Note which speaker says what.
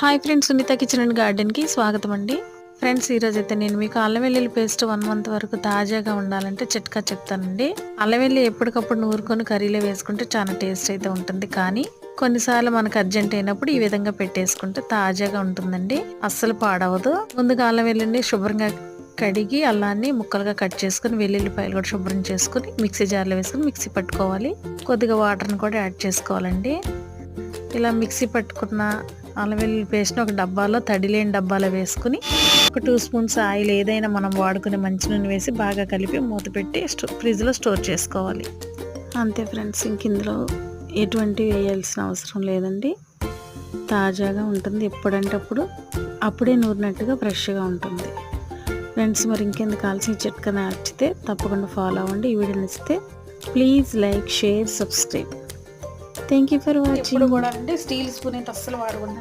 Speaker 1: Hi friends, Sunitha kitchen and గార్డెన్కి స్వాగతం అండి. ఫ్రెండ్స్, ఈరోజు అయితే నేను మీకు అల్లం వెల్లుల్లి పేస్ట్ 1 మంత్ వరకు తాజాగా ఉండాలంటే చిట్కా చెప్తానండి. అల్లం వెల్లుల్లి ఎప్పటికప్పుడు నూరుకొని కర్రీలో వేసుకుంటే చాలా టేస్ట్ అయితే ఉంటుంది. కానీ కొన్నిసార్లు మనకు అర్జెంట్ అయినప్పుడు ఈ విధంగా పెట్టేసుకుంటే తాజాగా ఉంటుందండి, అస్సలు పాడవదు. ముందుగా అల్లం వెల్లుల్లి శుభ్రంగా కడిగి అల్లాన్ని ముక్కలుగా కట్ చేసుకుని వెల్లుల్లిపాయలు కూడా శుభ్రం చేసుకుని మిక్సీ జార్లో వేసుకుని మిక్సీ పట్టుకోవాలి. కొద్దిగా వాటర్ని కూడా యాడ్ చేసుకోవాలండి. ఇలా మిక్సీ పట్టుకున్న అల్లం వెల్లుల్లి పేస్ట్ని ఒక డబ్బాలో, తడి లేని డబ్బాలో వేసుకుని ఒక 2 స్పూన్స్ ఆయిల్, ఏదైనా మనం వాడుకునే మంచి నూనె వేసి బాగా కలిపి మూత పెట్టి ఫ్రిడ్జ్లో స్టోర్ చేసుకోవాలి. అంతే ఫ్రెండ్స్, ఇంక ఇందులో ఎటువంటి వేయాల్సిన అవసరం లేదండి. తాజాగా ఉంటుంది, ఎప్పుడంటే అప్పుడే నూరినట్టుగా ఫ్రెష్గా ఉంటుంది. ఫ్రెండ్స్, మరి ఇంకెందుకు కావాల్సిన చిట్కా నచ్చితే తప్పకుండా ఫాలో అవ్వండి. ఈ వీడియో నచ్చితే please like, share, subscribe. Thank you for watching.
Speaker 2: ఇప్పుడు కూడా అంటే స్టీల్ స్పూన్ అయితే అస్సలు వాడకూడదు.